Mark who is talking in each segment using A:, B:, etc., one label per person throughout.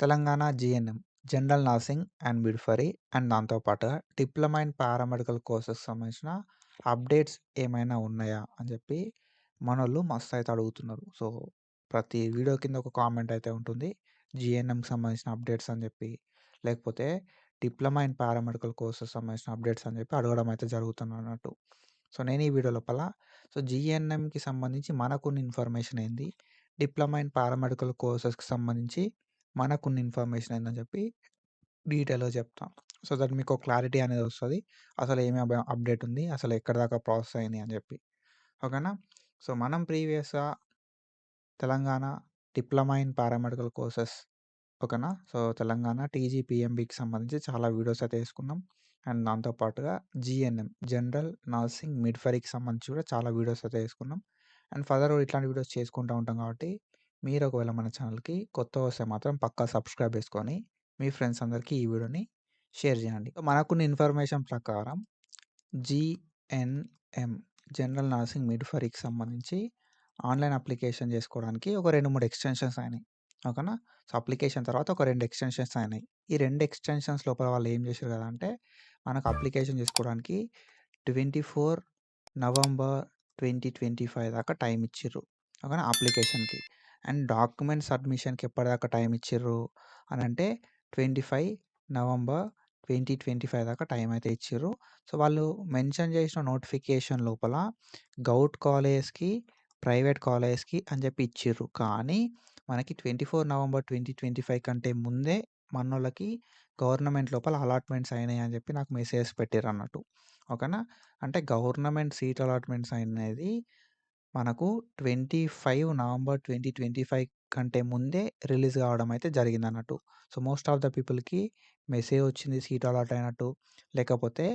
A: Telangana GNM general nursing and midwifery and దాంతో పాటుగా diploma in paramedical కోర్సెస్‌కి సంబంధించిన అప్డేట్స్ ఏమైనా ఉన్నాయా? అని చెప్పి మనోళ్ళు మస్తయితే అడుగుతున్నారు. సో, ప్రతి వీడియో కింద ఒక కామెంట్ అయితే ఉంటుంది. జీఎన్ఎంకి సంబంధించిన అప్డేట్స్ అని చెప్పి, లేకపోతే డిప్లొమా ఇన్ పారామెడికల్ కోర్సెస్ సంబంధించిన అప్డేట్స్ అని చెప్పి అడగడం అయితే జరుగుతుందన్నట్టు. సో, నేను ఈ వీడియో లోపల జీఎన్ఎంకి సంబంధించి మనకున్న ఇన్ఫర్మేషన్ ఏంది? డిప్లొమా ఇన్ పారామెడికల్ కోర్సెస్‌కి సంబంధించి మనకున్న ఇన్ఫర్మేషన్ ఏందని చెప్పి డీటెయిల్‌గా చెప్తా. సో దట్ మీకు క్లారిటీ అనేది వస్తది. అసలు ఏమి అప్డేట్ ఉంది. అసలు ఎక్కడిదాకా ప్రాసెస్ అయినాయి అని చెప్పి. ఓకేనా? సో, మనం ప్రీవియస్‌గా Telangana diploma in paramedical courses ఓకేనా? సో, తెలంగాణ టీజీపీఎంబీకి సంబంధించి చాలా వీడియోస్ అయితే చేసుకున్నాం. అండ్ దాంతో పాటుగా జీఎన్ఎం జనరల్ నర్సింగ్ మిడ్‌ఫరీకి సంబంధించి కూడా చాలా వీడియోస్ అయితే చేసుకున్నాం. అండ్ ఫర్దర్ కూడా ఇట్లాంటి వీడియోస్ చేసుకుంటూ ఉంటాం కాబట్టి, మీరు ఒకవేళ మన ఛానల్‌కి కొత్తగా వస్తే మాత్రం పక్కా సబ్స్క్రైబ్ చేసుకొని, మీ ఫ్రెండ్స్ అందరికీ ఈ వీడియోని షేర్ చేయండి. మనకున్న ఇన్ఫర్మేషన్ ప్రకారం జీఎన్ఎం జనరల్ నర్సింగ్ మిడ్‌ఫరీకి సంబంధించి ఆన్‌లైన్ అప్లికేషన్ చేసుకోవడానికి ఒక 2, 3 ఎక్స్‌టెన్షన్స్ అయినాయి. ఓకేనా? సో, అప్లికేషన్ తర్వాత ఒక 2 ఎక్స్‌టెన్షన్స్ అయినాయి. ఈ 2 ఎక్స్‌టెన్షన్స్ లోపల వాళ్ళు ఏం చేశారు కదా అంటే, మనకు అప్లికేషన్ చేసుకోవడానికి 24 నవంబర్ 2025 దాకా టైమ్ ఇచ్చిర్రు. ఓకేనా? అప్లికేషన్‌కి. అండ్ డాక్యుమెంట్ సబ్మిషన్‌కి ఎప్పటిదాకా టైమ్ ఇచ్చిర్రు అనంటే 25 నవంబర్ 2025 దాకా టైమ్ అయితే ఇచ్చిర్రు. సో, వాళ్ళు మెన్షన్ చేసిన నోటిఫికేషన్ లోపల గౌట్ కాలేజెస్‌కి, ప్రైవేట్ కాలేజెస్‌కి అని చెప్పి ఇచ్చిర్రు. కానీ మనకి 24 నవంబర్ 2025 కంటే ముందే మనోళ్ళకి గవర్నమెంట్ లోపల అలాట్‌మెంట్స్ అయినాయి అని చెప్పి నాకు మెసేజెస్ పెట్టిర్రన్నట్టు. ఓకేనా? అంటే గవర్నమెంట్ సీట్ అలాట్‌మెంట్స్ అనేది మనకు 25 నవంబర్ 2025 కంటే ముందే రిలీజ్ కావడం అయితే జరిగిందన్నట్టు. సో, మోస్ట్ ఆఫ్ ద పీపుల్‌కి మెసేజ్ వచ్చింది సీట్ అలాట్ అయినట్టు. లేకపోతే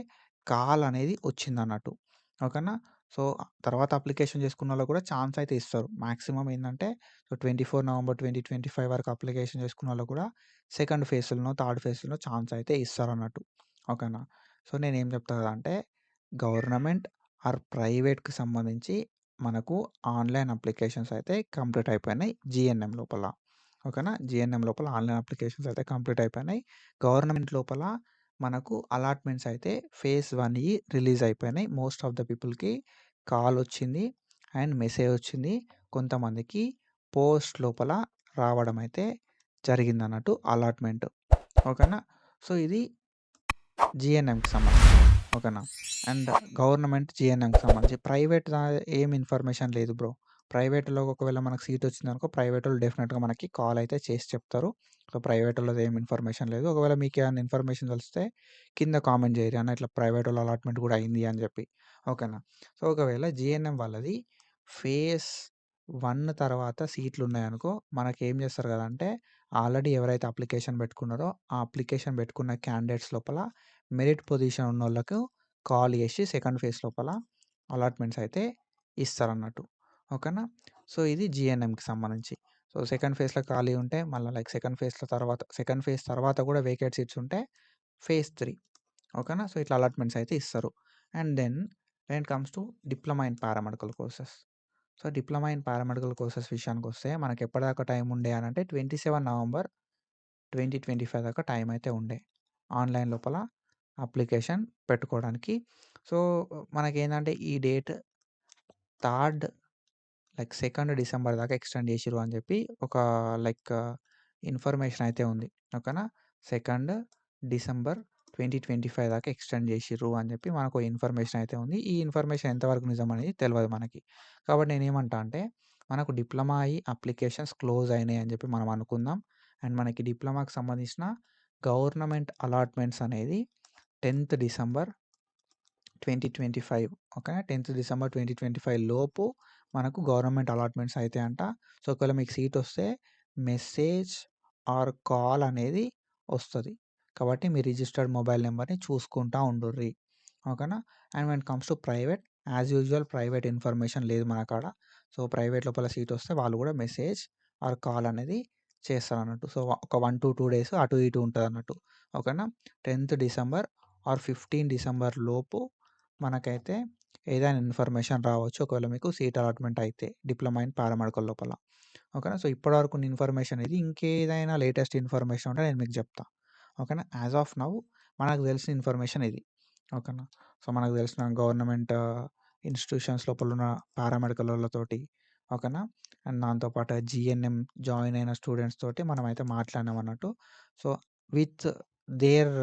A: కాల్ అనేది వచ్చిందన్నట్టు. ఓకేనా? సో, తర్వాత అప్లికేషన్ చేసుకున్నోళ్ళకి కూడా ఛాన్స్ అయితే ఇస్తారు. మాక్సిమం ఏందంటే 24 నవంబర్ 2025 వరకు అప్లికేషన్ చేసుకున్నోళ్ళకి కూడా సెకండ్ ఫేజ్‌లోనో, థర్డ్ ఫేజ్‌లోనో ఛాన్స్ అయితే ఇస్తారన్నట్టు. ఓకేనా? సో, నేనేం చెప్తా అంటే గవర్నమెంట్ ఆర్ ప్రైవేట్‌కి సంబంధించి మనకు ఆన్‌లైన్ అప్లికేషన్స్ అయితే కంప్లీట్ అయిపోయినాయి జీఎన్ఎం లోపల. ఓకేనా? జీఎన్ఎం లోపల ఆన్‌లైన్ అప్లికేషన్స్ అయితే కంప్లీట్ అయిపోయినాయి. గవర్నమెంట్ లోపల మనకు అలాట్‌మెంట్స్ అయితే ఫేజ్ 1 రిలీజ్ అయిపోయినాయి. మోస్ట్ ఆఫ్ ద పీపుల్‌కి కాల్ వచ్చింది అండ్ మెసేజ్ వచ్చింది. కొంతమందికి పోస్ట్ లోపల రావడం అయితే జరిగిందన్నట్టు అలాట్‌మెంట్. ఓకేనా? సో, ఇది జీఎన్ఎంకి సంబంధించి. ఓకేనా? అండ్ గవర్నమెంట్ జీఎన్ఎంకి సంబంధించి. ప్రైవేట్ ఏం ఇన్ఫర్మేషన్ లేదు బ్రో. ప్రైవేట్‌లో ఒకవేళ మనకు సీట్ వచ్చిందనుకో ప్రైవేటోళ్ళు డెఫినిట్‌గా మనకి కాల్ అయితే చేసి చెప్తారు. సో, ప్రైవేటోళ్ళది ఏం ఇన్ఫర్మేషన్ లేదు. ఒకవేళ మీకేమన్నా ఇన్ఫర్మేషన్ తెలిస్తే కింద కామెంట్ చేయరి అన్న ఇట్లా ప్రైవేటోళ్ళ అలాట్‌మెంట్ కూడా అయింది అని చెప్పి. ఓకేనా? సో, ఒకవేళ జీఎన్ఎం వాళ్ళది ఫేజ్ 1 తర్వాత సీట్లున్నాయనుకో మనకేం చేస్తారు కదంటే ఆల్రెడీ ఎవరైతే అప్లికేషన్ పెట్టుకున్నారో ఆ అప్లికేషన్ పెట్టుకున్న క్యాండిడేట్స్ లోపల మెరిట్ పొజిషన్ ఉన్నోళ్ళకు కాల్ చేసి సెకండ్ ఫేజ్ లోపల అలాట్‌మెంట్స్ అయితే ఇస్తారన్నట్టు. ఓకేనా? సో, ఇది జీఎన్ఎంకి సంబంధించి. సో, సెకండ్ ఫేజ్‌లో ఖాళీ ఉంటే మళ్ళా లైక్ సెకండ్ ఫేజ్ తర్వాత కూడా వేకేట్ సీట్స్ ఉంటే ఫేజ్ 3 ఓకేనా? సో, ఇట్లా అలాట్‌మెంట్స్ అయితే ఇస్తారు. And then when it comes to diploma in paramedical courses. So, diploma in paramedical courses విషయానికొస్తే మనకి ఎప్పటిదాకా టైం ఉండే అనంటే 27 నవంబర్ 2025 దాకా టైం అయితే ఉండే. ఆన్‌లైన్ లోపల అప్లికేషన్ పెట్టుకోవడానికి. సో, మనకేందంటే ఈ డేట్ థర్డ్ లైక్ 2 డిసెంబర్ దాకా ఎక్స్‌టెండ్ చేసిర్రు అని చెప్పి ఒక లైక్ ఇన్ఫర్మేషన్ అయితే ఉంది. ఓకేనా? 2 డిసెంబర్ 2025 దాకా ఎక్స్‌టెండ్ చేసిర్రు అని చెప్పి మనకు ఇన్ఫర్మేషన్ అయితే ఉంది. ఈ ఇన్ఫర్మేషన్ ఎంతవరకు నిజం అనేది తెలవదు మనకి. కాబట్టి నేనేమంటా అంటే మనకు డిప్లొమా అయ్యి అప్లికేషన్స్ క్లోజ్ అయినాయి అని చెప్పి మనం అనుకుందాం. అండ్ మనకి డిప్లొమాకి సంబంధించిన గవర్నమెంట్ అలాట్‌మెంట్స్ అనేది 10థ్ డిసెంబర్ 2025 ఓకేనా? 10థ్ డిసెంబర్ 2025 లోపు మనకు గవర్నమెంట్ అలాట్‌మెంట్స్ అయితాయంట. సో, ఒకవేళ మీకు సీటొస్తే మెసేజ్ ఆర్ కాల్ అనేది ఒస్తది. కాబట్టి మీ రిజిస్టర్డ్ మొబైల్ నంబర్‌ని చూసుకుంటా ఉండుర్రి. ఓకేనా? And when it comes to private as usual private information లేదు మన కాడ. సో, ప్రైవేట్ లోపల సీటొస్తే వాళ్ళు గూడా మెసేజ్ ఆర్ కాల్ అనేది చేస్తారన్నట్టు. సో, ఒక 1-2 డేస్ అటు ఇటు ఉంటదన్నట్టు. ఓకేనా? 10థ్ డిసెంబర్ ఆర్ 15 డిసెంబర్ లోపు మనకైతే ఏదైనా ఇన్ఫర్మేషన్ రావచ్చు. ఒకవేళ మీకు సీట్ అలాట్‌మెంట్ అయితే డిప్లొమా ఇన్ పారామెడికల్ లోపల. ఓకేనా. సో, ఇప్పటివరకు ఉన్న ఇన్ఫర్మేషన్ ఇది. ఇంకేదైనా లేటెస్ట్ ఇన్ఫర్మేషన్ ఉంటే నేను మీకు జెప్తా. ఓకేనా. యాస్ ఆఫ్ నౌ మనకు తెలిసిన ఇన్ఫర్మేషన్ ఇది. ఓకేనా. సో, మనకు తెలిసిన గవర్నమెంట్ ఇన్‌స్టిట్యూషన్స్ లోపలున్న పారామెడికలోళ్ళతోటి ఓకేనా. అండ్ దాంతో పాటు జీఎన్ఎం జాయిన్ అయిన స్టూడెంట్స్ తోటి మనమైతే మాట్లాడినామన్నట్టు. So, with their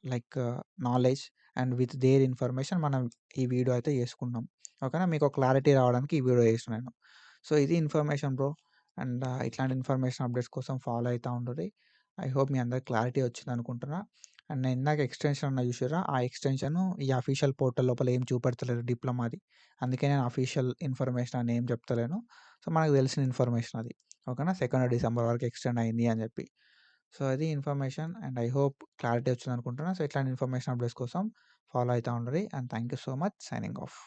A: like knowledge and with their information మనం ఈ వీడియో అయితే చేసుకున్నాం. ఓకేనా. మీకో క్లారిటీ రావడానికి ఈ వీడియో చేసిన నేను. సో, ఇది ఇన్ఫర్మేషన్ బ్రో. అండ్ ఇట్లాంటి ఇన్ఫర్మేషన్ అప్డేట్స్ కోసం ఫాలో అయితా ఉండుర్రి. ఐ హోప్ మీ అందరికి క్లారిటీ వచ్చిందనుకుంటున్నా. అండ్ నేను ఇందాక ఎక్స్‌టెన్షన్ అన్నా చూసిర్రా? ఆ ఎక్స్‌టెన్షను ఈ అఫీషియల్ పోర్టల్ లోపల ఏం చూపెడతలేదు డిప్లొమాది. అందుకే నేను అఫీషియల్ ఇన్ఫర్మేషన్ అని ఏం చెప్తలేను. సో, మనకు తెలిసిన ఇన్ఫర్మేషన్ అది. ఓకేనా. 2 డిసెంబర్ వరకు ఎక్స్‌టెండ్ అయింది అని చెప్పి. సో, అది information and I hope clarity వచ్చిందనుకుంటున్నా. సో, ఇట్లాంటి ఇన్ఫర్మేషన్ అప్డేట్స్ కోసం ఫాలో అయితా ఉండుర్రి. And thank you so much. Signing of.